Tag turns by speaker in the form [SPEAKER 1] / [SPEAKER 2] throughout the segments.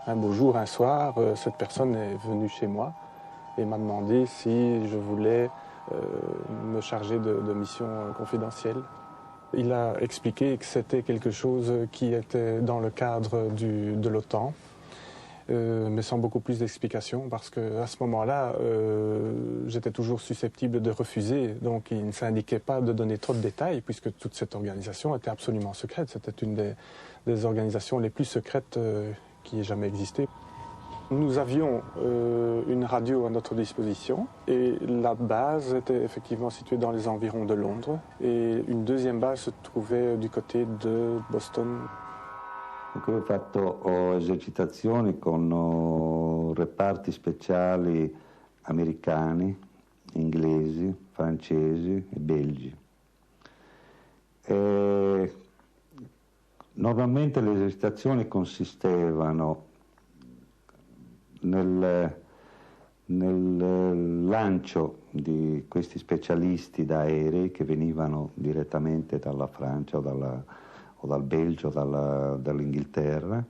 [SPEAKER 1] Un beau jour, un soir, cette personne est venue chez moi et m'a demandé si je voulais me charger de missions confidentielles. Il a expliqué que c'était quelque chose qui était dans le cadre de l'OTAN, mais sans beaucoup plus d'explications, parce qu'à ce moment-là, j'étais toujours susceptible de refuser. Donc il ne s'indiquait pas de donner trop de détails, puisque toute cette organisation était absolument secrète. C'était une des organisations les plus secrètes qui ait jamais existé. Nous avions une radio à notre disposition et la base était effectivement située dans les environs de Londres et une deuxième base se trouvait du côté de Boston.
[SPEAKER 2] Ho fatto esercitazioni con reparti speciali americani, inglesi, francesi e belgi. Normalmente le esercitazioni consistevano nel lancio di questi specialisti da aerei che venivano direttamente dalla Francia o dal Belgio, dall'Inghilterra,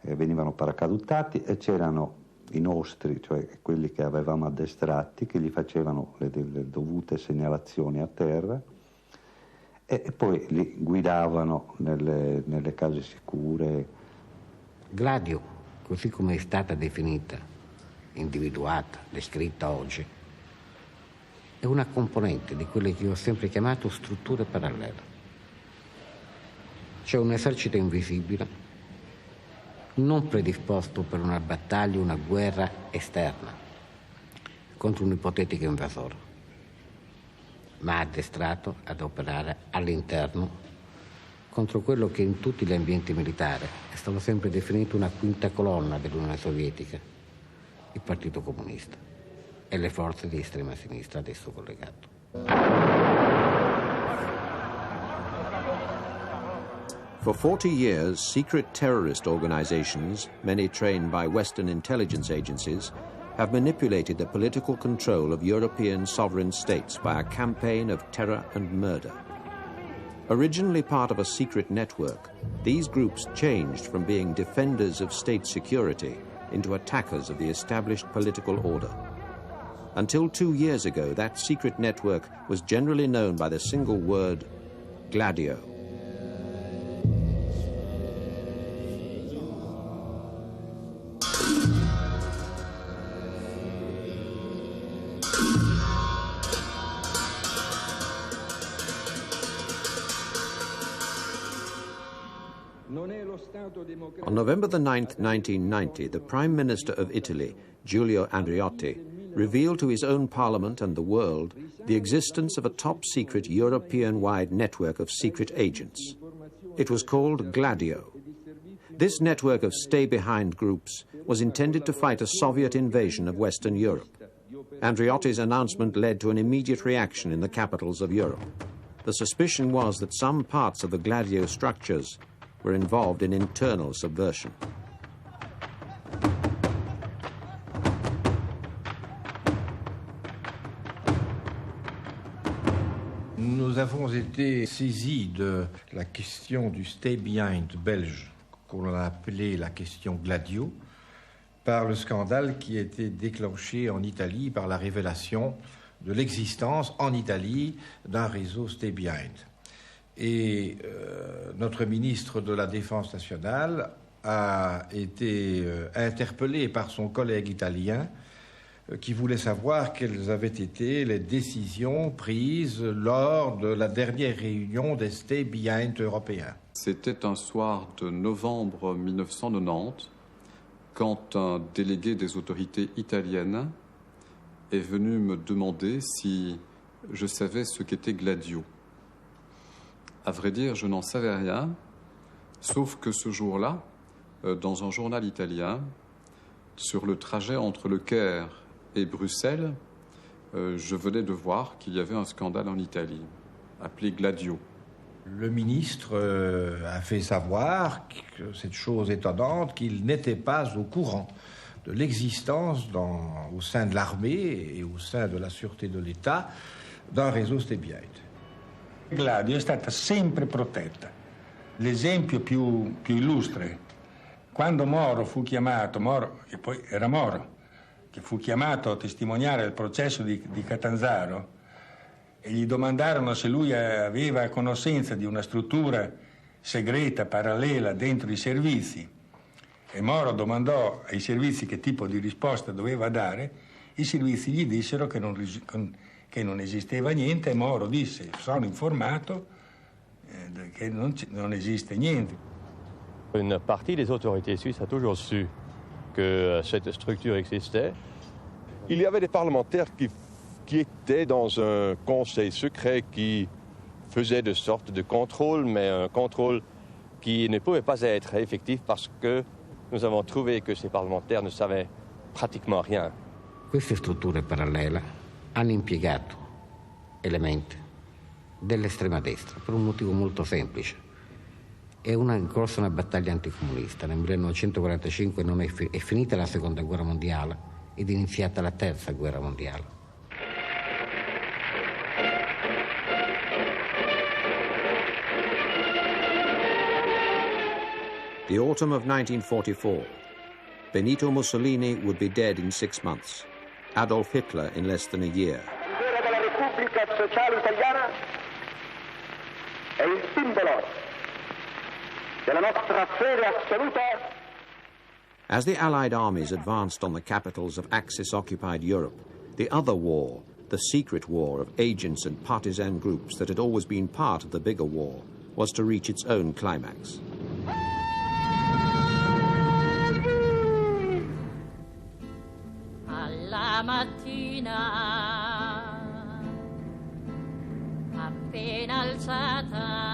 [SPEAKER 2] venivano paracadutati e c'erano i nostri, cioè quelli che avevamo addestrati, che gli facevano le dovute segnalazioni a terra e poi li guidavano nelle case sicure.
[SPEAKER 3] Gladio, così come è stata definita, individuata, descritta oggi, è una componente di quelle che io ho sempre chiamato strutture parallele. C'è un esercito invisibile, non predisposto per una battaglia, una guerra esterna contro un ipotetico invasore, ma addestrato ad operare all'interno contro quello che in tutti gli ambienti militari è stato sempre definito una quinta colonna dell'Unione Sovietica, il Partito Comunista e le forze di estrema sinistra ad esso collegato.
[SPEAKER 4] For 40 years, secret terrorist organizations, many trained by Western intelligence agencies, have manipulated the political control of European sovereign states by a campaign of terror and murder. Originally part of a secret network, these groups changed from being defenders of state security into attackers of the established political order. Until 2 years ago, that secret network was generally known by the single word Gladio. On November the 9th, 1990, the Prime Minister of Italy, Giulio Andreotti, revealed to his own parliament and the world the existence of a top-secret European-wide network of secret agents. It was called Gladio. This network of stay-behind groups was intended to fight a Soviet invasion of Western Europe. Andreotti's announcement led to an immediate reaction in the capitals of Europe. The suspicion was that some parts of the Gladio structures were involved in internal subversion.
[SPEAKER 5] Nous avons été saisis de la question du stay behind belge, qu'on a appelé la question Gladio, par le scandale qui a été déclenché en Italie par la révélation de l'existence en Italie d'un réseau stay behind. Et notre ministre de la Défense nationale a été interpellé par son collègue italien qui voulait savoir quelles avaient été les décisions prises lors de la dernière réunion des stay behind européens.
[SPEAKER 6] C'était un soir de novembre 1990 quand un délégué des autorités italiennes est venu me demander si je savais ce qu'était Gladio. À vrai dire, je n'en savais rien, sauf que ce jour-là, dans un journal italien, sur le trajet entre Le Caire et Bruxelles, je venais de voir qu'il y avait un scandale en Italie, appelé Gladio.
[SPEAKER 5] Le ministre a fait savoir, que cette chose étonnante, qu'il n'était pas au courant de l'existence au sein de l'armée et au sein de la sûreté de l'État d'un réseau stay behind.
[SPEAKER 7] Gladio è stata sempre protetta. L'esempio più illustre Quando Moro fu chiamato, Moro, che poi era Moro, che fu chiamato a testimoniare il processo di Catanzaro, e gli domandarono se lui aveva conoscenza di una struttura segreta, parallela, dentro i servizi, e Moro domandò ai servizi che tipo di risposta doveva dare, i servizi gli dissero che non esisteva niente, e Moro disse: sono informato che non esiste niente.
[SPEAKER 8] Une partie des autorités suisses a toujours su que cette structure existait. Il y avait des parlementaires qui étaient dans un conseil secret qui faisait de sorte de contrôle, mais un contrôle qui ne pouvait pas être effectif parce que nous avons trouvé que ces parlementaires ne savaient pratiquement rien.
[SPEAKER 3] Queste strutture parallele hanno impiegato elementi dell'estrema destra per un motivo molto semplice. È corsa una battaglia anticomunista. Nel 1945 è finita la Seconda Guerra Mondiale ed è iniziata la Terza Guerra Mondiale.
[SPEAKER 4] The autumn of 1944. Benito Mussolini would be dead in 6 months. Adolf Hitler in less than a year.
[SPEAKER 9] La bandera della Repubblica Sociale Italiana è il simbolo della nostra fede assoluta.
[SPEAKER 4] As the Allied armies advanced on the capitals of Axis-occupied Europe, the other war, the secret war of agents and partisan groups that had always been part of the bigger war, was to reach its own climax.
[SPEAKER 10] Alla mattina, appena alzata,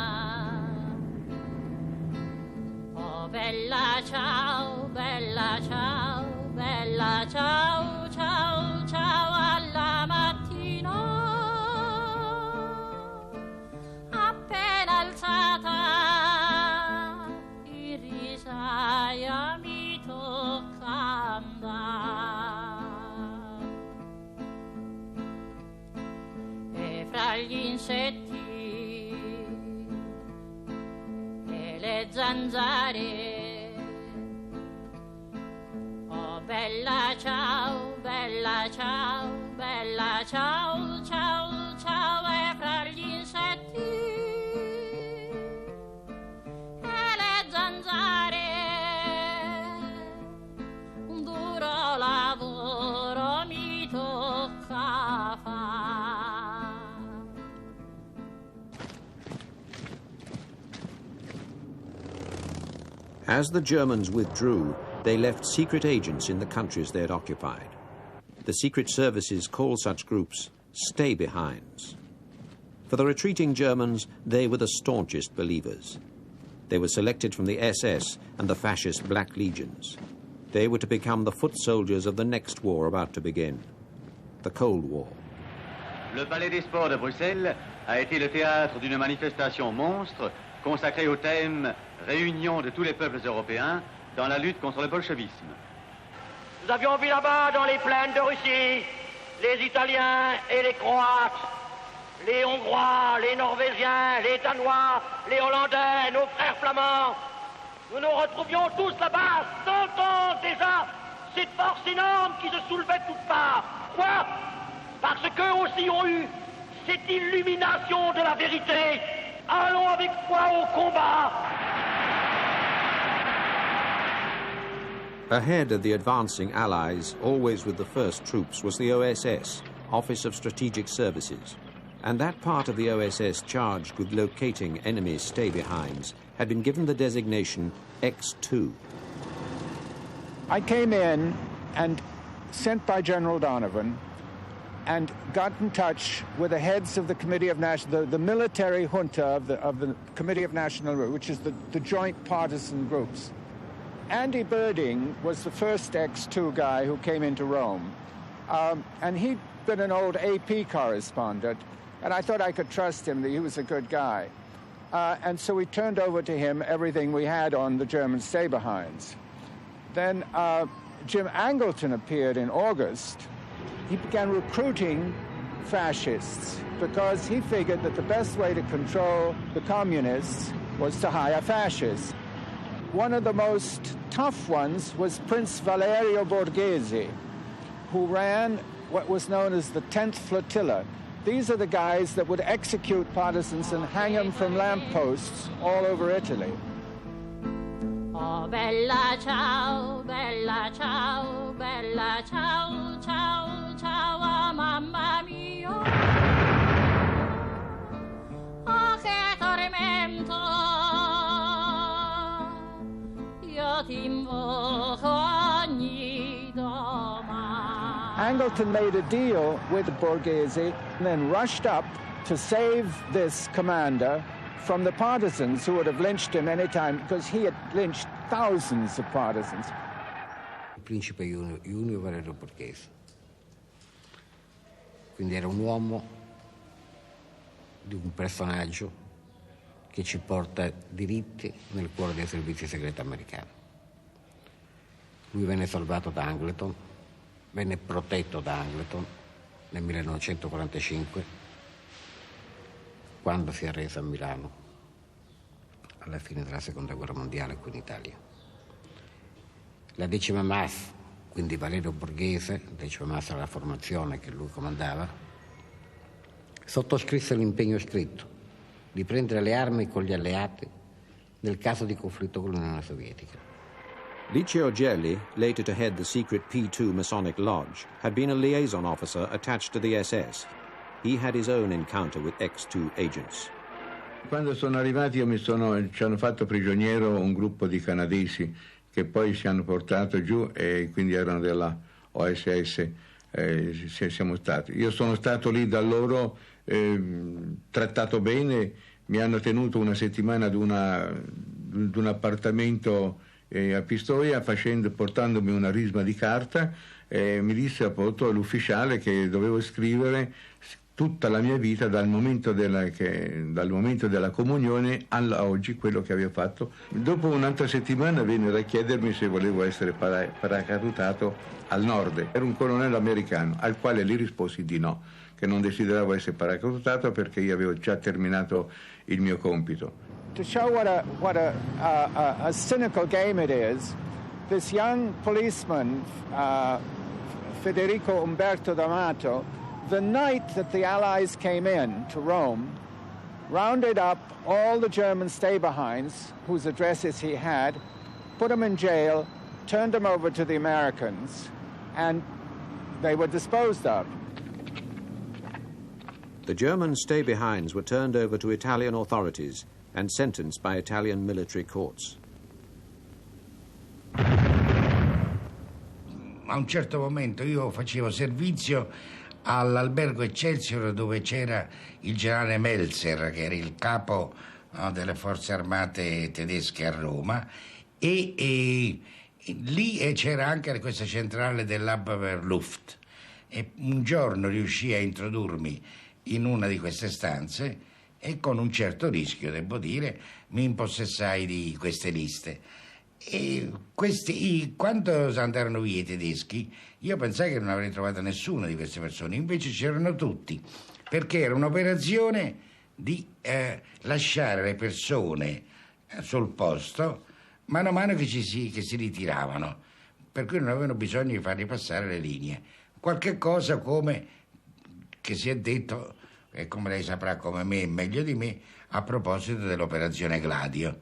[SPEAKER 10] oh bella ciao, bella ciao, bella ciao, ciao, ciao, alla mattina, appena alzata, in risaia mi tocca andare. Fra gli insetti e le zanzare, oh bella ciao, bella ciao, bella ciao, ciao, ciao, e fra gli insetti e le zanzare un duro lavoro mi tocca fare.
[SPEAKER 4] As the Germans withdrew, they left secret agents in the countries they had occupied. The secret services call such groups stay-behinds. For the retreating Germans, they were the staunchest believers. They were selected from the SS and the fascist Black Legions. They were to become the foot soldiers of the next war about to begin, the Cold War.
[SPEAKER 11] Le Palais des Sports de Bruxelles a été le théâtre d'une manifestation monstre consacrée au thème « Réunion de tous les peuples européens dans la lutte contre le bolchevisme ».
[SPEAKER 9] Nous avions vu là-bas, dans les plaines de Russie, les Italiens et les Croates, les Hongrois, les Norvégiens, les Danois, les Hollandais, nos frères flamands. Nous nous retrouvions tous là-bas, 100 ans déjà, cette force énorme qui se soulevait de toutes parts. Pourquoi? Parce qu'eux aussi ont eu cette illumination de la vérité. Allons avec foi au combat.
[SPEAKER 4] Ahead of the advancing Allies, always with the first troops, was the OSS, Office of Strategic Services. And that part of the OSS charged with locating enemy stay-behinds had been given the designation X2.
[SPEAKER 12] I came in and sent by General Donovan and got in touch with the heads of the Committee of National, the military junta of the Committee of National, which is the joint partisan groups. Andy Birding was the first X2 guy who came into Rome. And he'd been an old AP correspondent, and I thought I could trust him, that he was a good guy. And so we turned over to him everything we had on the German stay-behinds. Then Jim Angleton appeared in August. He began recruiting fascists because he figured that the best way to control the communists was to hire fascists. one of the most tough ones was Prince Valerio Borghese, who ran what was known as the 10th Flotilla. These are the guys that would execute partisans and hang them from lampposts all over Italy.
[SPEAKER 10] Oh, bella ciao, bella ciao, bella ciao, ciao, ciao, mamma mia. Oh, che tormento, io ti invoco ogni domani.
[SPEAKER 12] Angleton made a deal with Borghese and then rushed up to save this commander from the partisans who would have lynched him any time, because he had lynched thousands of partisans.
[SPEAKER 3] Il principe Junio Valerio Borghese. Quindi era un uomo di un personaggio che ci porta diritti nel cuore dei servizi segreti americani. Lui venne salvato da Angleton, venne protetto da Angleton nel 1945, quando si è arreso a Milano alla fine della Seconda Guerra Mondiale qui in Italia. La 10ª MAS, quindi Valerio Borghese, 10ª MAS era la formazione che lui comandava, sottoscrisse l'impegno scritto di prendere le armi con gli alleati nel caso di conflitto con l'Unione Sovietica.
[SPEAKER 4] Licio Gelli, later to head the secret P2 Masonic Lodge, had been a liaison officer attached to the SS. He had his own encounter with X2 agents.
[SPEAKER 13] Quando sono arrivati ci hanno fatto prigioniero un gruppo di canadesi che poi ci hanno portato giù e quindi erano della OSS. Siamo stati. Io sono stato lì da loro, trattato bene, mi hanno tenuto una settimana ad un appartamento a Pistoia portandomi una risma di carta. Mi disse appunto l'ufficiale che dovevo scrivere tutta la mia vita dal momento della comunione a oggi, quello che avevo fatto. Dopo un'altra settimana vennero a chiedermi se volevo essere paracadutato al nord. Era un colonnello americano al quale gli risposi di no, che non desideravo essere paracadutato perché io avevo già terminato il mio compito.
[SPEAKER 12] To show what a cynical game it is, this young policeman, Federico Umberto D'Amato, the night that the Allies came in to Rome, rounded up all the German stay-behinds, whose addresses he had, put them in jail, turned them over to the Americans, and they were disposed of.
[SPEAKER 4] The German stay-behinds were turned over to Italian authorities and sentenced by Italian military courts.
[SPEAKER 14] A un certo momento io facevo servizio all'albergo Excelsior, dove c'era il generale Meltzer, che era il capo delle forze armate tedesche a Roma, e lì c'era anche questa centrale dell'Abwehrluft, e un giorno riuscii a introdurmi in una di queste stanze e con un certo rischio, devo dire, mi impossessai di queste liste. E quando andarono via i tedeschi, io pensai che non avrei trovato nessuna di queste persone, invece c'erano tutti, perché era un'operazione di lasciare le persone sul posto mano a mano che si ritiravano, per cui non avevano bisogno di farli passare le linee. Qualche cosa come che si è detto, e come lei saprà come me, meglio di me, a proposito dell'operazione Gladio.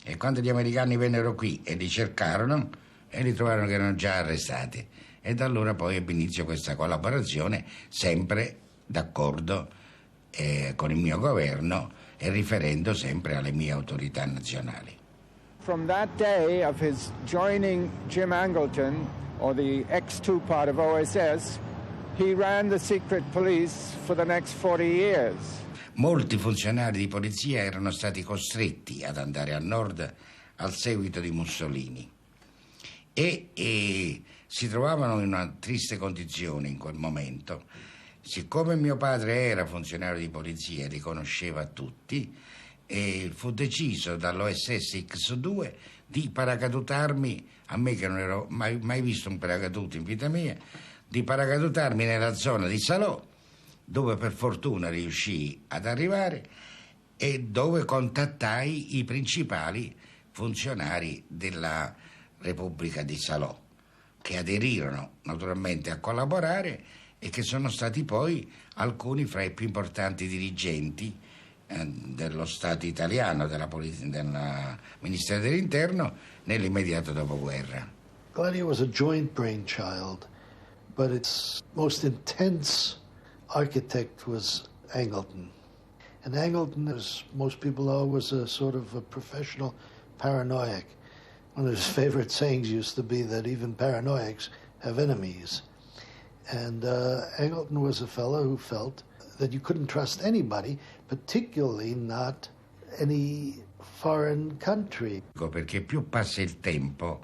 [SPEAKER 14] E quando gli americani vennero qui e li cercarono e li trovarono che erano già arrestati, e da allora poi ebbe inizio questa collaborazione, sempre d'accordo con il mio governo e riferendo sempre alle mie autorità nazionali.
[SPEAKER 12] From that day of his joining Jim Angleton, or the X2 part of OSS, he ran the secret police for the next 40 years.
[SPEAKER 14] Molti funzionari di polizia erano stati costretti ad andare a nord al seguito di Mussolini e si trovavano in una triste condizione in quel momento. Siccome mio padre era funzionario di polizia e li conosceva tutti, fu deciso dall'OSS X2 di paracadutarmi, a me che non ero mai visto un paracaduto in vita mia, di paracadutarmi nella zona di Salò, dove per fortuna riuscii ad arrivare e dove contattai i principali funzionari della Repubblica di Salò, che aderirono naturalmente a collaborare e che sono stati poi alcuni fra i più importanti dirigenti dello Stato italiano, del Ministero dell'Interno, nell'immediato dopoguerra.
[SPEAKER 15] Gladio was a joint brainchild, but its most intense architect was Angleton. And Angleton, as most people know, was a sort of a professional paranoiac. One of his favorite sayings used to be that even paranoiacs have enemies. And Angleton was a fellow who felt that you couldn't trust anybody, particularly not any foreign country.
[SPEAKER 14] Perché più passa il tempo,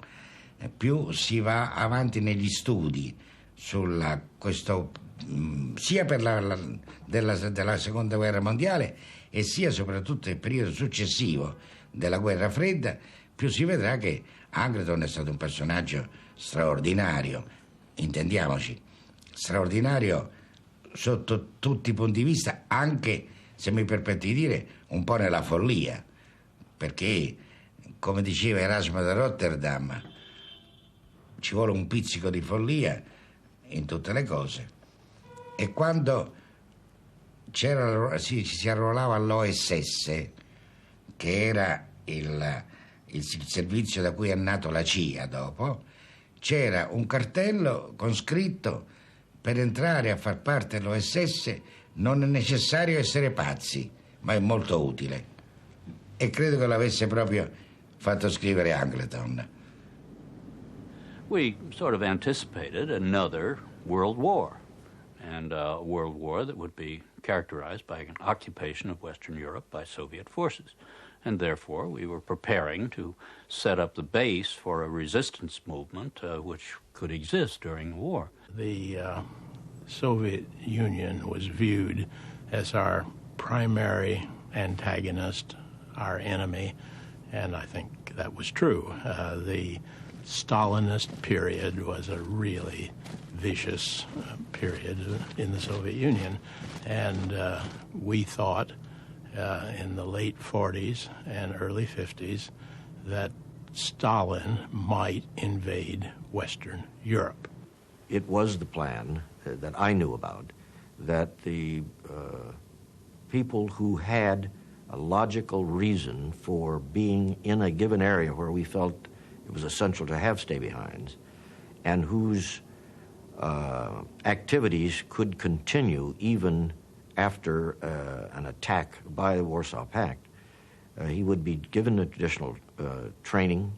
[SPEAKER 14] più si va avanti negli studi sulla questo sia per della Seconda Guerra Mondiale e sia soprattutto nel periodo successivo della Guerra Fredda, più si vedrà che Angleton è stato un personaggio straordinario, intendiamoci, straordinario sotto tutti i punti di vista, anche, se mi permetti di dire, un po' nella follia, perché, come diceva Erasmo da Rotterdam, ci vuole un pizzico di follia in tutte le cose. E quando si arruolava all'OSS, che era il servizio da cui è nato la CIA dopo, c'era un cartello con scritto: per entrare a far parte dell'OSS non è necessario essere pazzi, ma è molto utile. E credo che l'avesse proprio fatto scrivere Angleton.
[SPEAKER 16] We sort of anticipated another world war, and a world war that would be characterized by an occupation of Western Europe by Soviet forces. And therefore we were preparing to set up the base for a resistance movement which could exist during the war.
[SPEAKER 17] The Soviet Union was viewed as our primary antagonist, our enemy, and I think that was true. The Stalinist period was a really vicious period in the Soviet Union, and we thought in the late 40s and early 50s that Stalin might invade Western Europe.
[SPEAKER 18] It was the plan that I knew about, that the people who had a logical reason for being in a given area where we felt it was essential to have stay-behinds, and whose activities could continue even after an attack by the Warsaw Pact. He would be given additional training.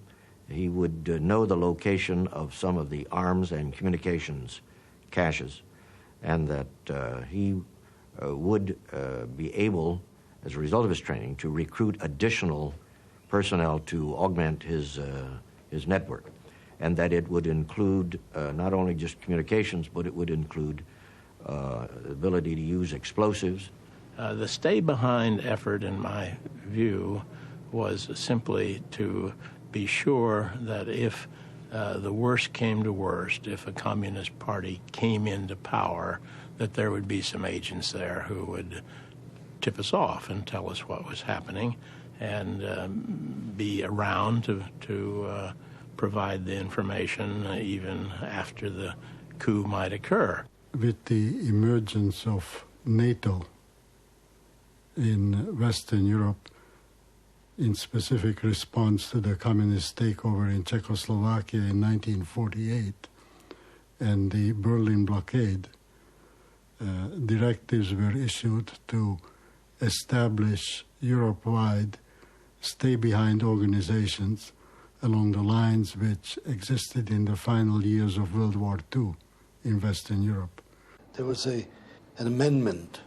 [SPEAKER 18] He would know the location of some of the arms and communications caches, and that he would be able, as a result of his training, to recruit additional personnel to augment his network, and that it would include not only just communications, but it would include ability to use explosives.
[SPEAKER 17] The stay-behind effort, in my view, was simply to be sure that if the worst came to worst, if a communist party came into power, that there would be some agents there who would tip us off and tell us what was happening, and be around to provide the information even after the coup might occur.
[SPEAKER 19] With the emergence of NATO in Western Europe, in specific response to the communist takeover in Czechoslovakia in 1948 and the Berlin blockade, directives were issued to establish Europe-wide stay-behind organizations along the lines which existed in the final years of World War II in Western Europe.
[SPEAKER 15] There was an amendment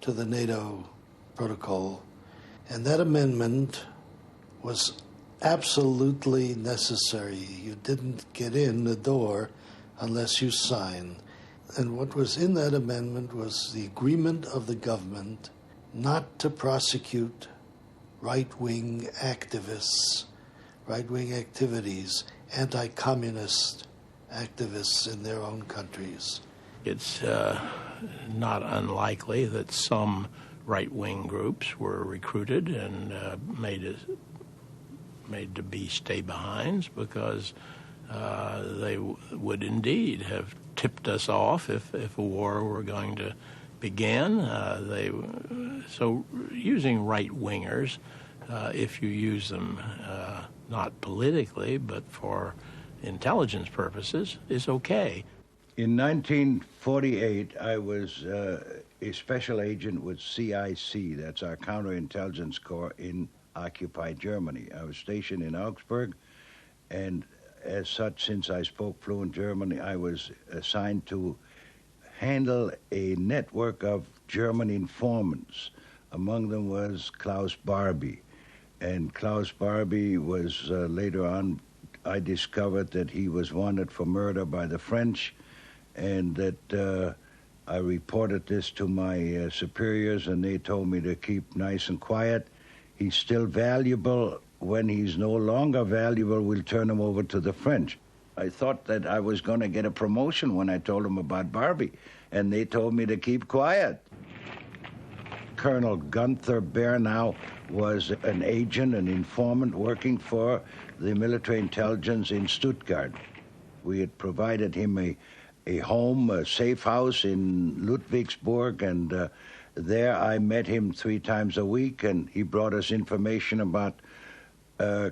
[SPEAKER 15] to the NATO protocol, and that amendment was absolutely necessary. You didn't get in the door unless you signed. And what was in that amendment was the agreement of the government not to prosecute right-wing activists, right-wing activities, anti-communist activists in their own countries.
[SPEAKER 17] It's not unlikely that some right-wing groups were recruited and made made to be stay-behinds because they would indeed have tipped us off if a war were going to begin. So using right-wingers, if you use them not politically but for intelligence purposes, is okay.
[SPEAKER 20] In 1948, I was a special agent with CIC, that's our counterintelligence corps in occupied Germany. I was stationed in Augsburg, and as such, since I spoke fluent German, I was assigned to handle a network of German informants. Among them was Klaus Barbie. And Klaus Barbie was later on, I discovered that he was wanted for murder by the French, and that I reported this to my superiors, and they told me to keep nice and quiet. He's still valuable. When he's no longer valuable, we'll turn him over to the French. I thought that I was going to get a promotion when I told them about Barbie, and they told me to keep quiet. Colonel Gunther Bernau was an agent, an informant working for the military intelligence in Stuttgart. We had provided him a home, a safe house in Ludwigsburg, and there I met him 3 times a week, and he brought us information about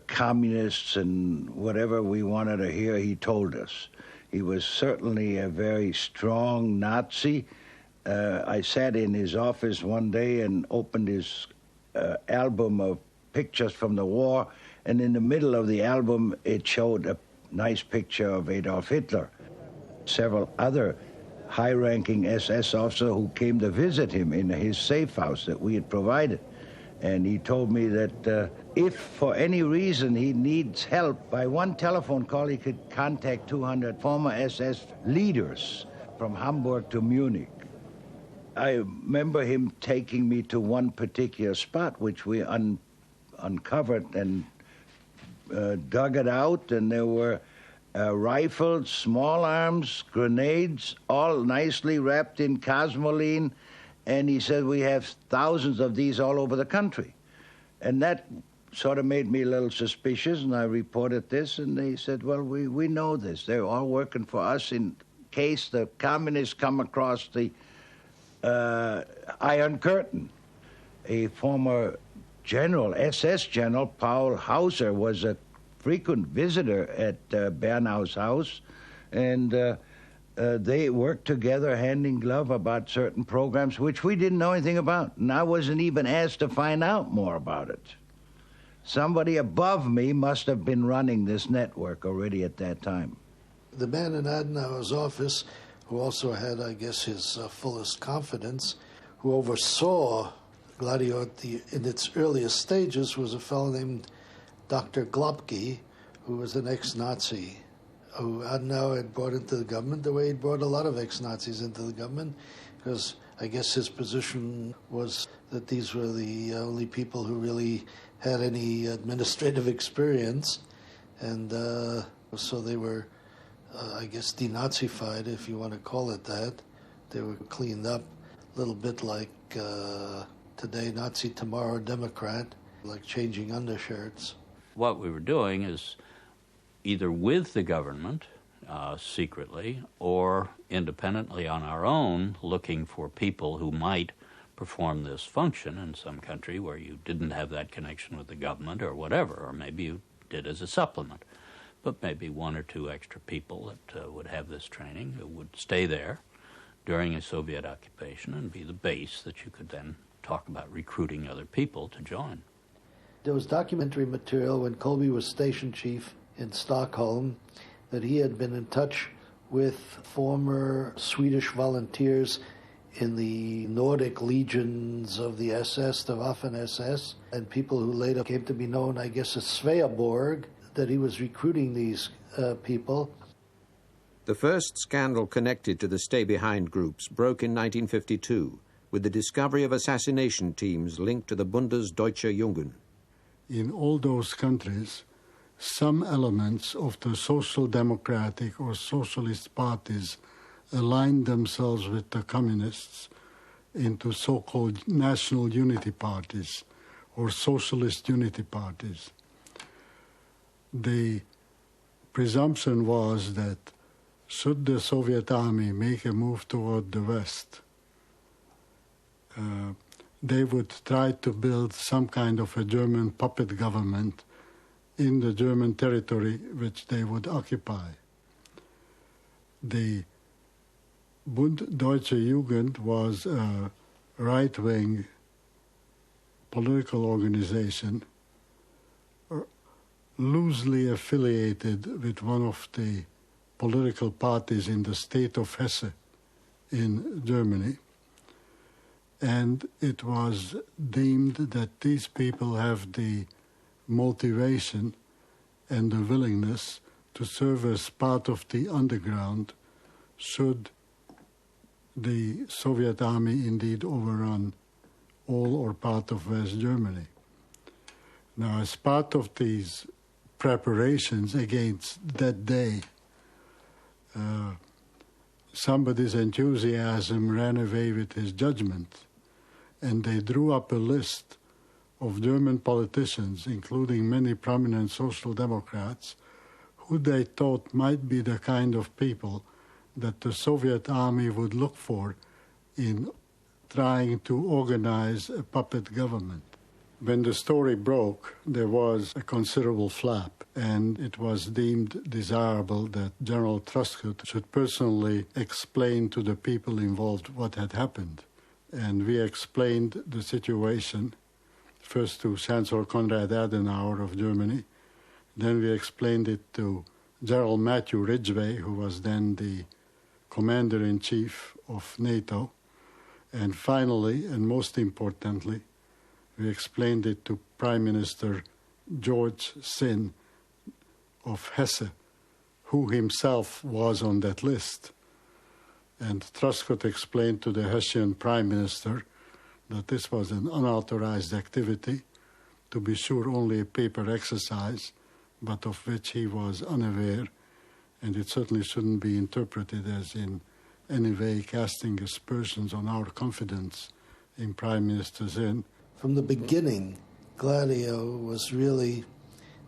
[SPEAKER 20] communists and whatever we wanted to hear, he told us. He was certainly a very strong Nazi. I sat in his office one day and opened his album of pictures from the war, and in the middle of the album it showed a nice picture of Adolf Hitler. Several other high-ranking SS officers who came to visit him in his safe house that we had provided. And he told me that if for any reason he needs help, by one telephone call he could contact 200 former SS leaders from Hamburg to Munich. I remember him taking me to one particular spot, which we uncovered and dug it out, and there were rifles, small arms, grenades, all nicely wrapped in cosmoline, and he said, we have thousands of these all over the country. And that sort of made me a little suspicious, and I reported this, and they said, well, we know this. They're all working for us in case the communists come across the Iron Curtain. A former general, SS general, Paul Hauser, was a frequent visitor at Bernau's house, and they worked together hand in glove about certain programs which we didn't know anything about, and I wasn't even asked to find out more about it. Somebody above me must have been running this network already at that time.
[SPEAKER 15] The man in Adenauer's office, who also had, I guess, his fullest confidence, who oversaw Gladio in its earliest stages, was a fellow named Dr. Globke, who was an ex-Nazi, who Adenauer had brought into the government the way he'd brought a lot of ex-Nazis into the government, because I guess his position was that these were the only people who really had any administrative experience, and so they were, I guess, denazified, if you want to call it that. They were cleaned up, a little bit like today Nazi, tomorrow Democrat, like changing undershirts.
[SPEAKER 16] What we were doing is either with the government secretly or independently on our own, looking for people who might perform this function in some country where you didn't have that connection with the government or whatever, or maybe you did as a supplement. But maybe 1 or 2 extra people that would have this training who would stay there during a Soviet occupation and be the base that you could then talk about recruiting other people to join.
[SPEAKER 15] There was documentary material when Colby was station chief in Stockholm that he had been in touch with former Swedish volunteers in the Nordic legions of the SS, the Waffen-SS, and people who later came to be known, I guess, as Sveaborg, that he was recruiting these people.
[SPEAKER 4] The first scandal connected to the stay-behind groups broke in 1952 with the discovery of assassination teams linked to the Bundesdeutsche Jugend.
[SPEAKER 19] In all those countries, some elements of the social democratic or socialist parties aligned themselves with the communists into so-called national unity parties or socialist unity parties. The presumption was that should the Soviet army make a move toward the West, they would try to build some kind of a German puppet government in the German territory which they would occupy. The Bund Deutsche Jugend was a right-wing political organization loosely affiliated with one of the political parties in the state of Hesse in Germany. And it was deemed that these people have the motivation and the willingness to serve as part of the underground should the Soviet army indeed overrun all or part of West Germany. Now, as part of these preparations against that day, somebody's enthusiasm ran away with his judgment, and they drew up a list of German politicians, including many prominent social democrats, who they thought might be the kind of people that the Soviet army would look for in trying to organize a puppet government. When the story broke, there was a considerable flap, and it was deemed desirable that General Truscott should personally explain to the people involved what had happened. And we explained the situation first to Chancellor Konrad Adenauer of Germany. Then we explained it to General Matthew Ridgway, who was then the Commander-in-Chief of NATO. And finally, and most importantly, we explained it to Prime Minister George Sinn of Hesse, who himself was on that list. And Truscott explained to the Hessian Prime Minister that this was an unauthorized activity, to be sure only a paper exercise, but of which he was unaware, and it certainly shouldn't be interpreted as in any way casting aspersions on our confidence in Prime Minister Sinn.
[SPEAKER 15] From the beginning, Gladio was really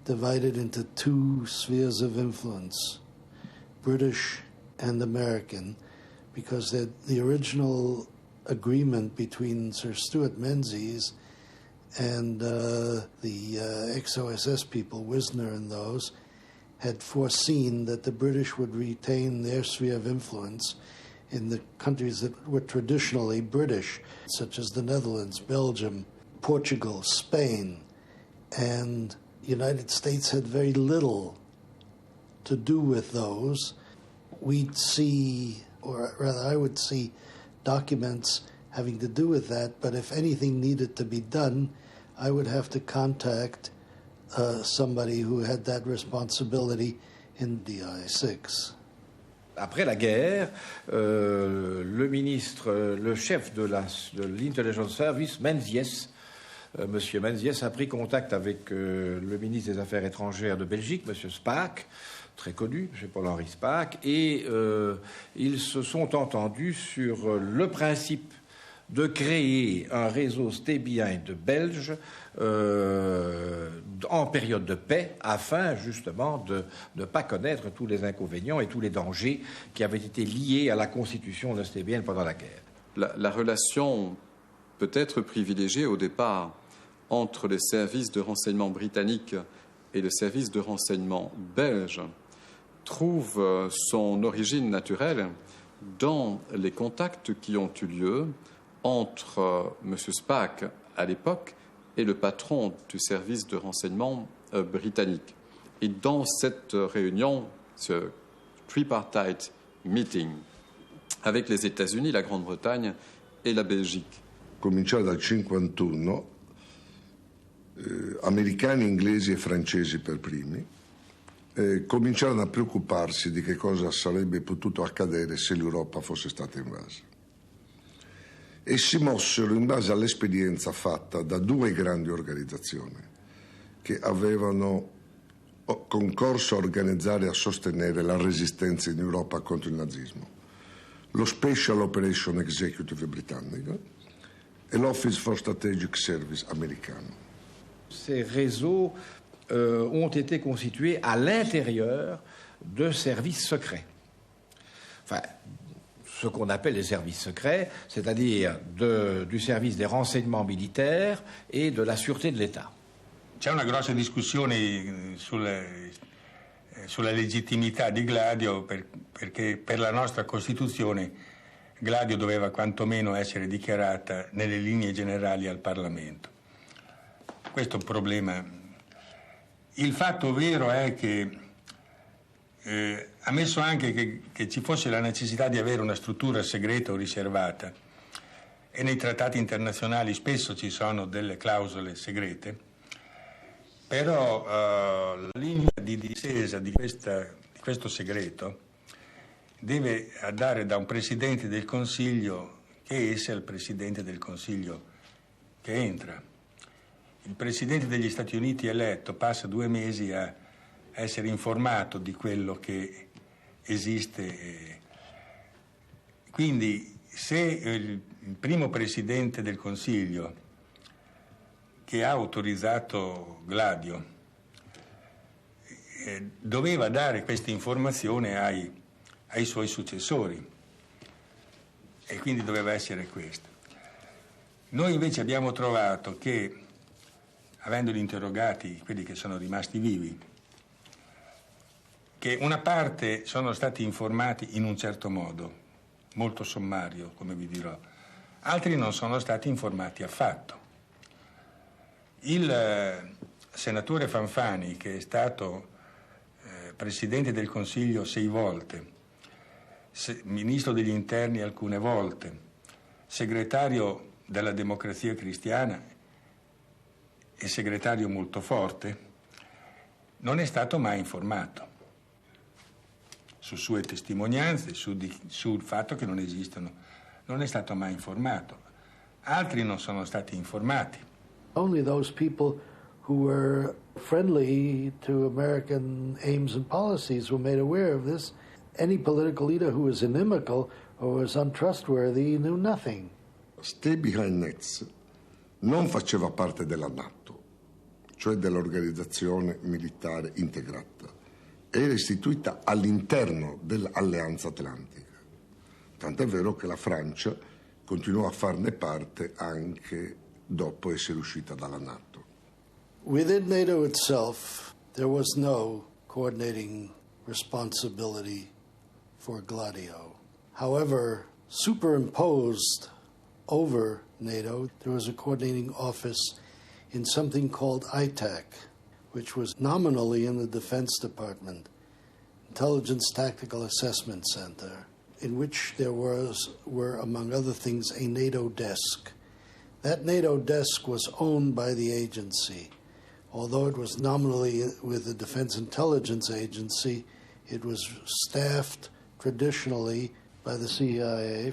[SPEAKER 15] divided into two spheres of influence, British and American, because the original agreement between Sir Stuart Menzies and the ex-OSS people, Wisner and those, had foreseen that the British would retain their sphere of influence in the countries that were traditionally British, such as the Netherlands, Belgium, Portugal, Spain, and the United States had very little to do with those. We'd see, or rather I would see, documents having to do with that, but if anything needed to be done, I would have to contact somebody who had that responsibility in DI6.
[SPEAKER 5] Après la guerre, le chef de l'Intelligence Service, Menzies, Monsieur Menzies, a pris contact avec le ministre des Affaires étrangères de Belgique, Monsieur Spaak, très connu, M. Paul-Henri Spaak, et ils se sont entendus sur le principe de créer un réseau Stay Behind belge en période de paix, afin justement de ne pas connaître tous les inconvénients et tous les dangers qui avaient été liés à la constitution de Stay Behind pendant la guerre.
[SPEAKER 6] La relation peut être privilégiée au départ entre les services de renseignement britanniques et le service de renseignement belge trouve son origine naturelle dans les contacts qui ont eu lieu entre M. Spaak à l'époque et le patron du service de renseignement britannique. Et dans cette réunion, ce tripartite meeting avec les États-Unis, la Grande-Bretagne et la Belgique.
[SPEAKER 21] Cominciare dal 1951, americani, inglesi e francesi per primi cominciarono a preoccuparsi di che cosa sarebbe potuto accadere se l'Europa fosse stata invasa. E si mossero in base all'esperienza fatta da due grandi organizzazioni che avevano concorso a organizzare e a sostenere la resistenza in Europa contro il nazismo: lo Special Operation Executive britannico e l'Office for Strategic Service americano.
[SPEAKER 5] Ces réseaux ont été constitués à l'intérieur de services secrets. Enfin, ce qu'on appelle les services secrets, c'est-à-dire du service des renseignements militaires et de la sûreté de l'État.
[SPEAKER 7] C'è una grossa discussione sulla legittimità di Gladio perché per la nostra Costituzione Gladio doveva quantomeno essere dichiarata nelle linee generali al Parlamento. Questo è un problema. Il fatto vero è che ammesso anche che ci fosse la necessità di avere una struttura segreta o riservata, e nei trattati internazionali spesso ci sono delle clausole segrete, però la linea di difesa di questo segreto deve andare da un Presidente del Consiglio che sia il Presidente del Consiglio che entra. Il Presidente degli Stati Uniti eletto passa 2 mesi a essere informato di quello che esiste. Quindi se il primo Presidente del Consiglio che ha autorizzato Gladio doveva dare questa informazione ai suoi successori e quindi doveva essere questo. Noi invece abbiamo trovato che, avendoli interrogati quelli che sono rimasti vivi, che una parte sono stati informati in un certo modo, molto sommario, come vi dirò, altri non sono stati informati affatto. Il senatore Fanfani, che è stato Presidente del Consiglio 6 volte, Ministro degli Interni alcune volte, Segretario della Democrazia Cristiana e segretario molto forte, non è stato mai informato su sue testimonianze, sul fatto che non esistono. Non è stato mai informato. Altri non sono stati informati.
[SPEAKER 15] Only those people who were friendly to American aims and policies were made aware of this. Any political leader who was inimical or was untrustworthy knew nothing.
[SPEAKER 21] Stay Behind Nets non faceva parte della NATO, cioè dell'organizzazione militare integrata. Era istituita all'interno dell'Alleanza Atlantica. Tant'è vero che la Francia continuò a farne parte anche dopo essere uscita dalla NATO.
[SPEAKER 15] Within NATO itself, there was no coordinating responsibility for Gladio. However, superimposed over NATO, there was a coordinating office in something called ITAC, which was nominally in the Defense Department, Intelligence Tactical Assessment Center, in which there were, among other things, a NATO desk. That NATO desk was owned by the agency. Although it was nominally with the Defense Intelligence Agency, it was staffed traditionally by the CIA.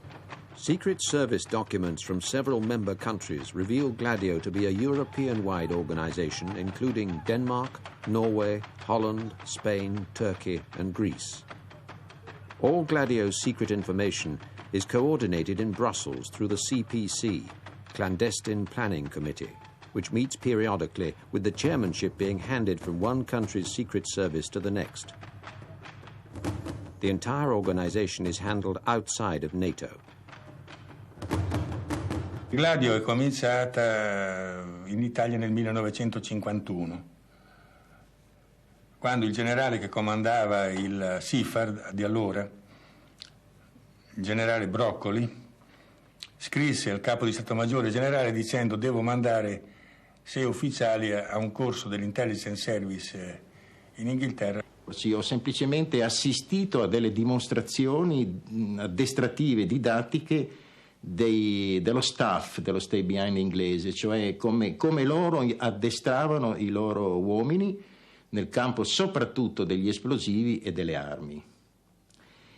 [SPEAKER 4] Secret Service documents from several member countries reveal Gladio to be a European-wide organization including Denmark, Norway, Holland, Spain, Turkey and Greece. All Gladio's secret information is coordinated in Brussels through the CPC, Clandestine Planning Committee, which meets periodically with the chairmanship being handed from one country's secret service to the next. The entire organization is handled outside of NATO.
[SPEAKER 7] Gladio è cominciata in Italia nel 1951, quando il generale che comandava il SIFAR di allora, il generale Broccoli, scrisse al capo di Stato Maggiore generale dicendo: devo mandare 6 ufficiali a un corso dell'Intelligence Service in Inghilterra.
[SPEAKER 1] Sì, ho semplicemente assistito a delle dimostrazioni addestrative, didattiche dello staff dello Stay Behind inglese, cioè come loro addestravano i loro uomini nel campo soprattutto degli esplosivi e delle armi.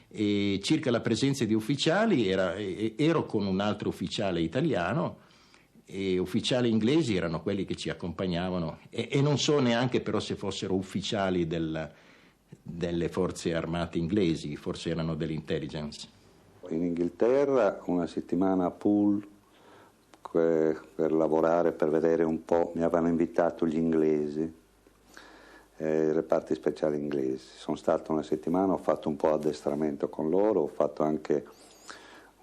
[SPEAKER 1] E circa la presenza di ufficiali, ero con un altro ufficiale italiano, e ufficiali inglesi erano quelli che ci accompagnavano, e non so neanche però se fossero ufficiali delle forze armate inglesi, forse erano dell'intelligence.
[SPEAKER 2] In Inghilterra una settimana a pool per lavorare, per vedere un po', mi avevano invitato gli inglesi i reparti speciali inglesi. Sono stato una settimana, ho fatto un po' addestramento con loro, ho fatto anche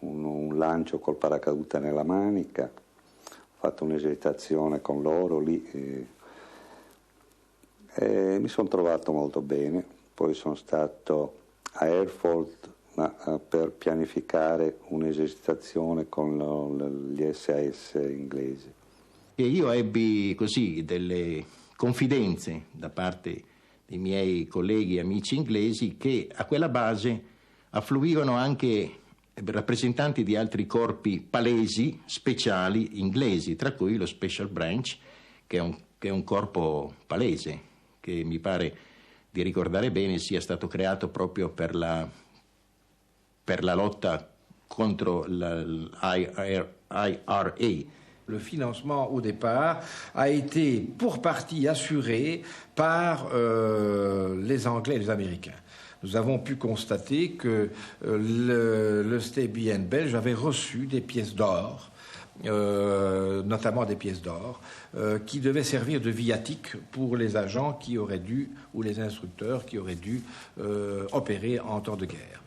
[SPEAKER 2] un lancio col paracadute nella manica, ho fatto un'esercitazione con loro lì e mi sono trovato molto bene. Poi sono stato a Erfurt per pianificare un'esercitazione con gli SAS inglesi.
[SPEAKER 1] E io ebbi così delle confidenze da parte dei miei colleghi e amici inglesi che a quella base affluivano anche rappresentanti di altri corpi palesi, speciali inglesi, tra cui lo Special Branch, che è un corpo palese, che mi pare di ricordare bene sia stato creato proprio per la lotta contro l'IRA.
[SPEAKER 5] Le financement au départ a été pour partie assuré par les Anglais et les Américains. Nous avons pu constater que le STBN belge avait reçu des pièces d'or, notamment des pièces d'or, qui devaient servir de viatique pour les agents qui auraient dû, ou les instructeurs qui auraient dû opérer en temps de guerre.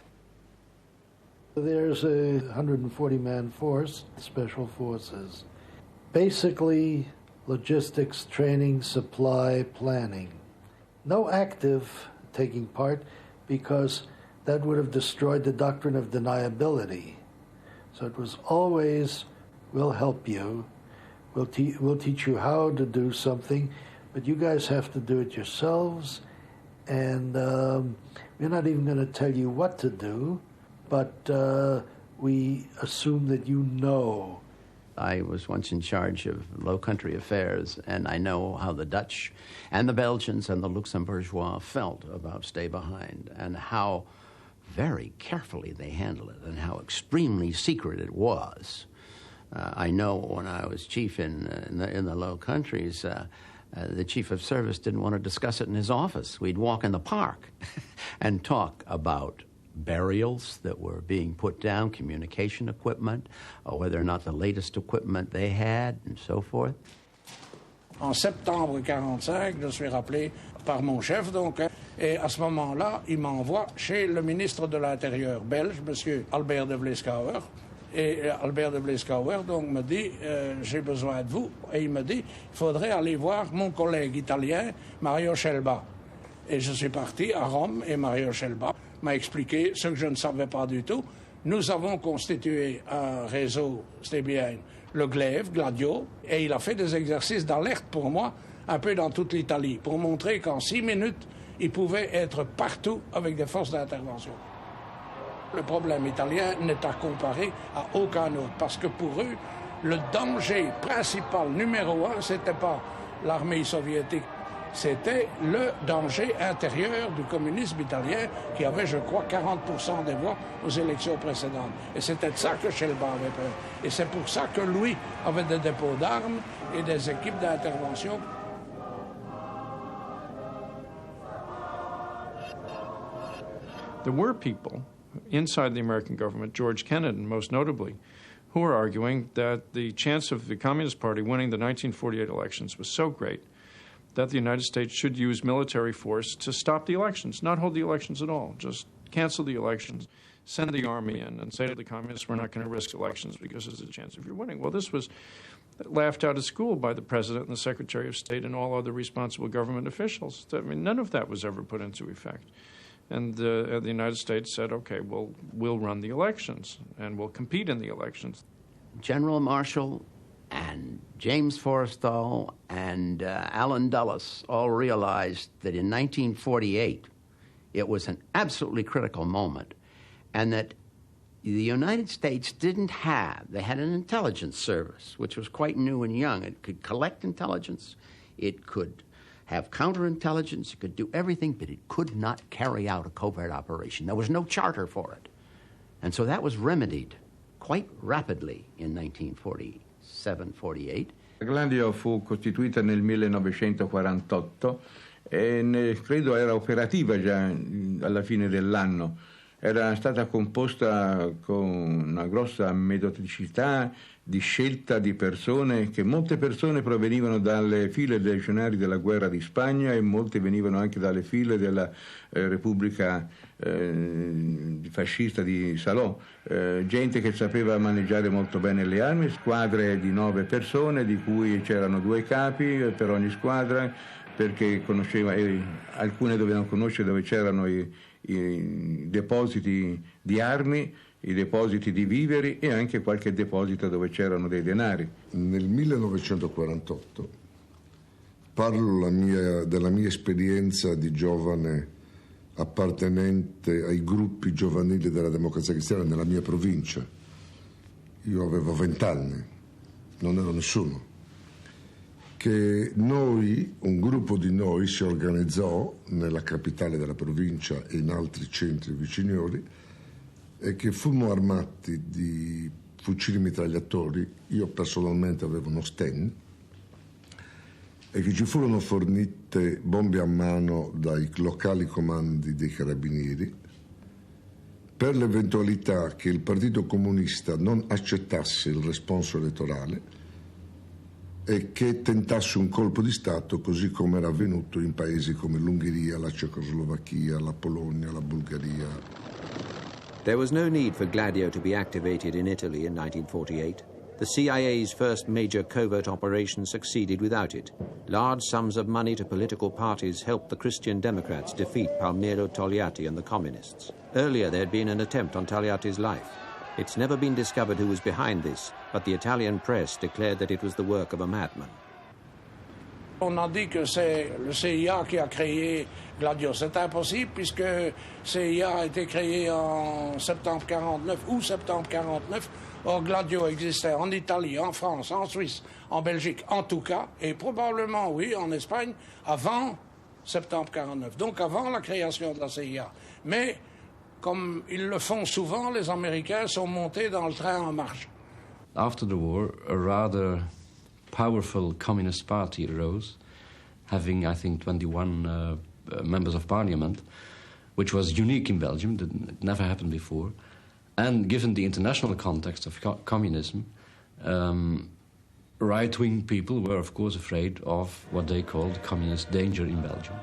[SPEAKER 15] There's a 140-man force, Special Forces. Basically, logistics, training, supply, planning. No active taking part because that would have destroyed the doctrine of deniability. So it was always, we'll help you, we'll teach you how to do something, but you guys have to do it yourselves, and we're not even going to tell you what to do, but we assume that you know.
[SPEAKER 8] I was once in charge of Low Country affairs, and I know how the Dutch and the Belgians and the Luxembourgeois felt about Stay Behind, and how very carefully they handled it, and how extremely secret it was. I know when I was chief in the Low Countries, the chief of service didn't want to discuss it in his office. We'd walk in the park and talk about burials that were being put down, communication equipment, or whether or not the latest equipment they had, and so forth.
[SPEAKER 22] En septembre 1945, je suis rappelé par mon chef, donc, et à ce moment-là, il m'envoie chez le ministre de l'Intérieur belge, M. Albert de Vleeskouwer. Et Albert de Vleeskouwer donc me dit j'ai besoin de vous, et il me dit il faudrait aller voir mon collègue italien Mario Scelba. Et je suis parti à Rome, et Mario Scelba m'a expliqué ce que je ne savais pas du tout. Nous avons constitué un réseau, c'était bien le Gladio, et il a fait des exercices d'alerte pour moi, un peu dans toute l'Italie, pour montrer qu'en 6 minutes, il pouvait être partout avec des forces d'intervention. Le problème italien n'est à comparer à aucun autre, parce que pour eux, le danger principal numéro 1, c'était pas l'armée soviétique, c'était le danger intérieur du communisme italien qui avait, je crois, 40% des voix aux élections précédentes. Et c'était de ça que Scelba avait peur. Et c'est pour ça que lui avait des dépôts d'armes et des équipes d'intervention.
[SPEAKER 23] There were people inside the American government, George Kennan most notably, who were arguing that the chance of the Communist Party winning the 1948 elections was so great that the United States should use military force to stop the elections, not hold the elections at all, just cancel the elections, send the army in and say to the communists, we're not going to risk elections because there's a chance of your winning. Well, this was laughed out of school by the President and the Secretary of State and all other responsible government officials. I mean, none of that was ever put into effect. And the United States said, okay, well, we'll run the elections and we'll compete in the elections.
[SPEAKER 8] General Marshall and James Forrestal and Allan Dulles all realized that in 1948 it was an absolutely critical moment, and that the United States didn't have, they had an intelligence service, which was quite new and young. It could collect intelligence, it could have counterintelligence, it could do everything, but it could not carry out a covert operation. There was no charter for it. And so that was remedied quite rapidly in 1948.
[SPEAKER 13] Gladio fu costituita nel 1948 e credo era operativa già alla fine dell'anno. Era stata composta con una grossa metodicità di scelta di persone, che molte persone provenivano dalle file dei legionari della guerra di Spagna e molti venivano anche dalle file della Repubblica fascista di Salò, gente che sapeva maneggiare molto bene le armi, squadre di 9 persone di cui c'erano 2 capi per ogni squadra, perché alcune dovevano conoscere dove c'erano i depositi di armi, i depositi di viveri e anche qualche deposito dove c'erano dei denari.
[SPEAKER 21] Nel 1948 parlo della mia esperienza di giovane appartenente ai gruppi giovanili della Democrazia Cristiana nella mia provincia. Io avevo 20 anni, non ero nessuno. Che un gruppo di noi si organizzò nella capitale della provincia e in altri centri viciniori e che fummo armati di fucili mitragliatori. Io personalmente avevo uno Sten, e che ci furono fornite bombe a mano dai locali comandi dei carabinieri per l'eventualità che il Partito Comunista non accettasse il responso elettorale e che tentasse un colpo di Stato, così come era avvenuto in paesi come l'Ungheria, la Cecoslovacchia, la Polonia, la Bulgaria.
[SPEAKER 4] There was no need for Gladio to be activated in Italy in 1948. The CIA's first major covert operation succeeded without it. Large sums of money to political parties helped the Christian Democrats defeat Palmiro Togliatti and the Communists. Earlier there had been an attempt on Togliatti's life. It's never been discovered who was behind this, but the Italian press declared that it was the work of a madman.
[SPEAKER 22] On a dit que c'est le CIA qui a créé Gladio. C'est impossible puisque CIA a été créé en septembre 49 ou septembre 49. Or, Gladio existait en Italie, en France, en Suisse, en Belgique, en tout cas, et probablement, oui, en Espagne, avant septembre 49, donc avant la création de la CIA. Mais, comme ils le font souvent, les Américains sont montés dans le train en marche.
[SPEAKER 9] After the war, a rather powerful Communist Party arose, having, I think, 21 members of parliament, which was unique in Belgium. It never happened before. And given the international context of communism, right-wing people were, of course, afraid of what they called communist danger in Belgium.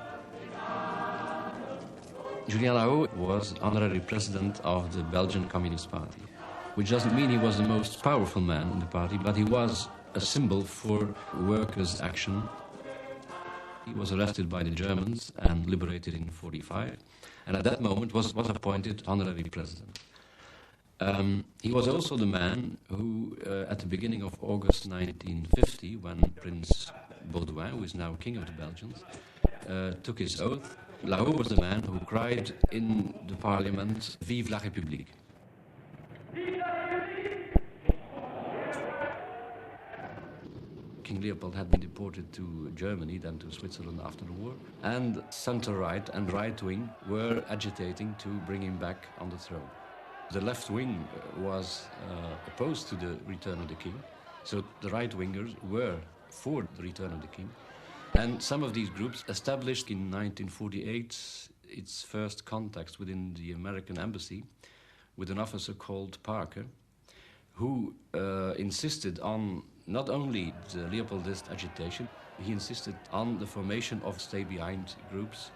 [SPEAKER 9] Julien Lahaut was honorary president of the Belgian Communist Party, which doesn't mean he was the most powerful man in the party, but he was a symbol for workers' action. He was arrested by the Germans and liberated in 1945, and at that moment was appointed honorary president. He was also the man who, at the beginning of August 1950, when Prince Baudouin, who is now king of the Belgians, took his oath, Lahaut was the man who cried in the parliament, "Vive la République." King Leopold had been deported to Germany, then to Switzerland after the war, and center-right and right-wing were agitating to bring him back on the throne. The left wing was opposed to the return of the king, so the right-wingers were for the return of the king. And some of these groups established in 1948 its first contacts within the American embassy with an officer called Parker, who insisted on not only the Leopoldist agitation, he insisted on the formation of stay-behind groups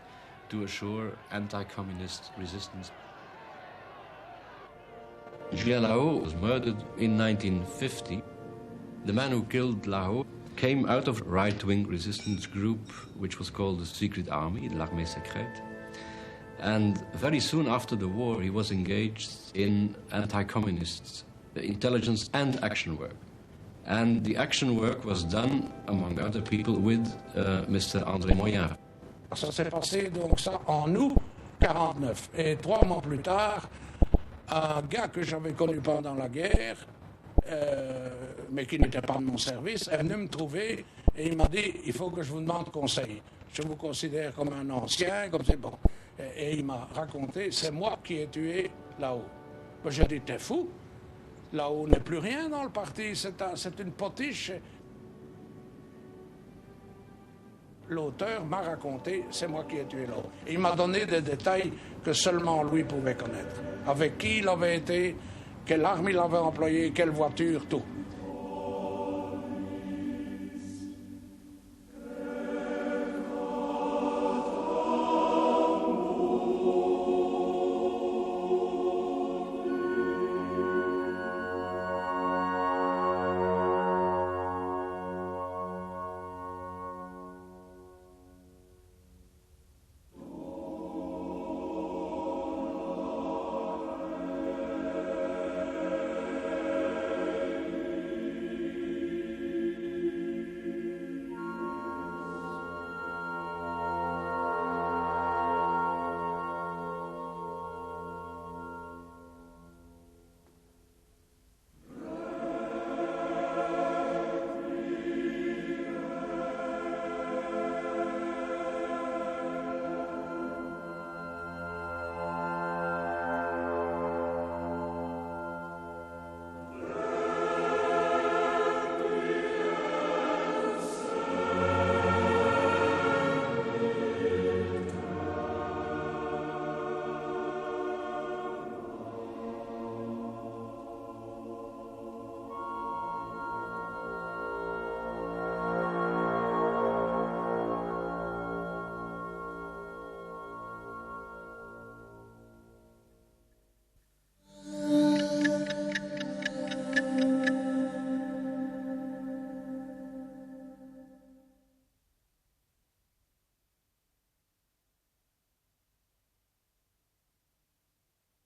[SPEAKER 9] to assure anti-communist resistance. Julien Lahaut was murdered in 1950. The man who killed Lahaut came out of a right-wing resistance group which was called the Secret Army, l'Armée Secrète. And very soon after the war, he was engaged in anti-communist intelligence and action work. And the action work was done, among other people, with Mr. André Moyen.
[SPEAKER 22] Ça s'est passé donc ça en août 49. Et 3 mois plus tard, un gars que j'avais connu pendant la guerre, mais qui n'était pas de mon service, est venu me trouver et il m'a dit « Il faut que je vous demande conseil. Je vous considère comme un ancien, comme c'est bon. » Et il m'a raconté « C'est moi qui ai tué Lahaut. » J'ai dit « T'es fou? Lahaut n'est plus rien dans le parti, c'est une potiche. » L'auteur m'a raconté « C'est moi qui ai tué Lahaut. » Il m'a donné des détails que seulement lui pouvait connaître. Avec qui il avait été, quelle arme il avait employé, quelle voiture, tout.